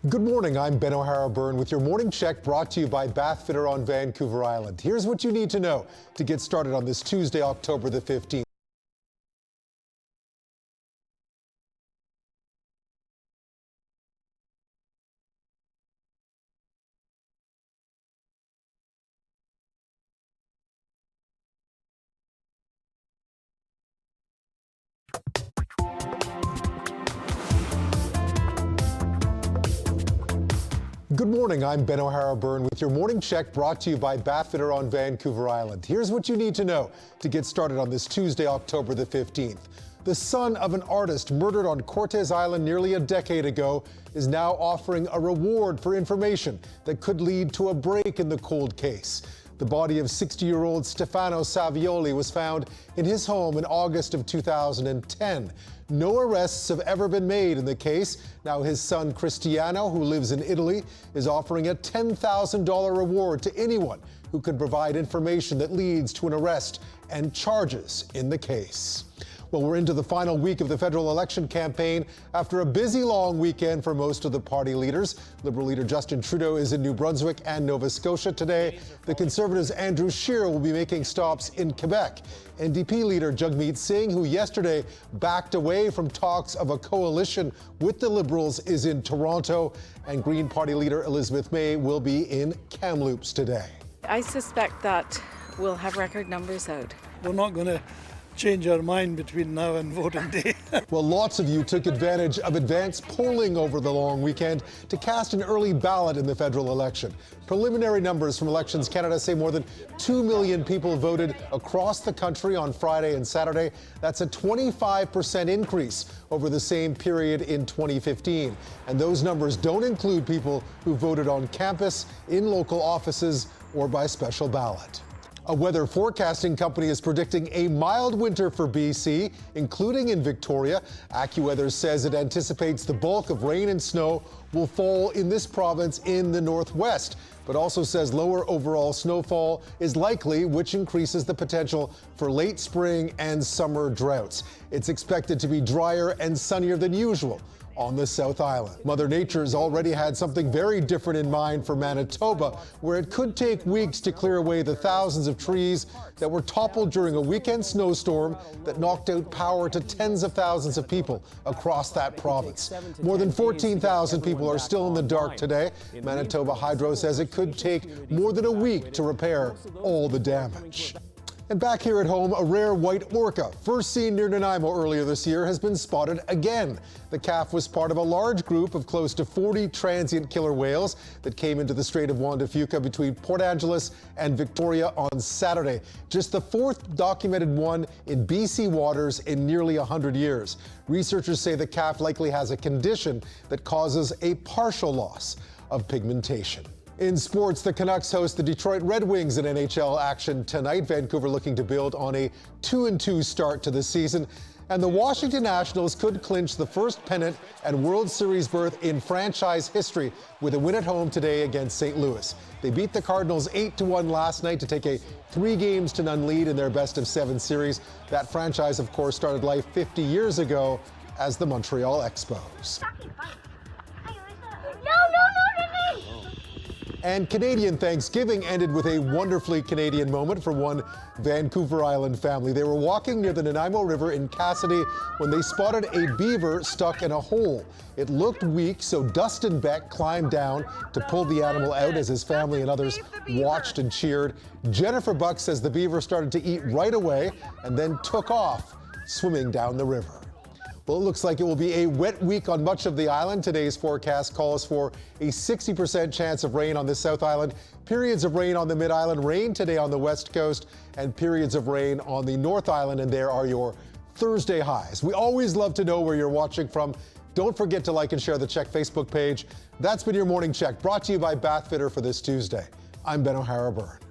Good morning, I'm Ben O'Hara-Byrne with your Morning Check brought to you by Bath Fitter on Vancouver Island. Here's what you need to know to get started on this Tuesday, October the 15th. Good morning, I'm Ben O'Hara-Byrne with your Morning Check brought to you by Bath Fitter on Vancouver Island. Here's what you need to know to get started on this Tuesday, October the 15th. The son of an artist murdered on Cortes Island nearly a decade ago is now offering a reward for information that could lead to a break in the cold case. The body of 60-year-old Stefano Savioli was found in his home in August of 2010. No arrests have ever been made in the case. Now his son Cristiano, who lives in Italy, is offering a $10,000 reward to anyone who can provide information that leads to an arrest and charges in the case. Well, we're into the final week of the federal election campaign after a busy long weekend for most of the party leaders. Liberal leader Justin Trudeau is in New Brunswick and Nova Scotia today. The Conservatives' Andrew Scheer will be making stops in Quebec. NDP leader Jagmeet Singh, who yesterday backed away from talks of a coalition with the Liberals, is in Toronto. And Green Party leader Elizabeth May will be in Kamloops today. I suspect that we'll have record numbers out. We're not going to change our mind between now and voting day. Well, lots of you took advantage of advanced polling over the long weekend to cast an early ballot in the federal election. Preliminary numbers from Elections Canada say more than 2 million people voted across the country on Friday and Saturday. That's a 25% increase over the same period in 2015. And those numbers don't include people who voted on campus, in local offices, or by special ballot. A weather forecasting company is predicting a mild winter for BC, including in Victoria. AccuWeather says it anticipates the bulk of rain and snow will fall in this province in the northwest, but also says lower overall snowfall is likely, which increases the potential for late spring and summer droughts. It's expected to be drier and sunnier than usual on the South Island. Mother Nature's already had something very different in mind for Manitoba, where it could take weeks to clear away the thousands of trees that were toppled during a weekend snowstorm that knocked out power to tens of thousands of people across that province. More than 14,000 people are still in the dark today. Manitoba Hydro says it could take more than a week to repair all the damage. And back here at home, a rare white orca, first seen near Nanaimo earlier this year, has been spotted again. The calf was part of a large group of close to 40 transient killer whales that came into the Strait of Juan de Fuca between Port Angeles and Victoria on Saturday. Just the fourth documented one in BC waters in nearly 100 years. Researchers say the calf likely has a condition that causes a partial loss of pigmentation. In sports, the Canucks host the Detroit Red Wings in NHL action tonight. Vancouver looking to build on a 2-2 start to the season. And the Washington Nationals could clinch the first pennant and World Series berth in franchise history with a win at home today against St. Louis. They beat the Cardinals 8-1 last night to take a 3-0 lead in their best-of-7 series. That franchise, of course, started life 50 years ago as the Montreal Expos. And Canadian Thanksgiving ended with a wonderfully Canadian moment for one Vancouver Island family. They were walking near the Nanaimo River in Cassidy when they spotted a beaver stuck in a hole. It looked weak, so Dustin Beck climbed down to pull the animal out as his family and others watched and cheered. Jennifer Buck says the beaver started to eat right away and then took off, swimming down the river. Well, it looks like it will be a wet week on much of the island. Today's forecast calls for a 60% chance of rain on the South Island, periods of rain on the Mid-Island, rain today on the West Coast, and periods of rain on the North Island, and there are your Thursday highs. We always love to know where you're watching from. Don't forget to like and share the CHEK Facebook page. That's been your Morning Check, brought to you by Bath Fitter for this Tuesday. I'm Ben O'Hara-Byrne.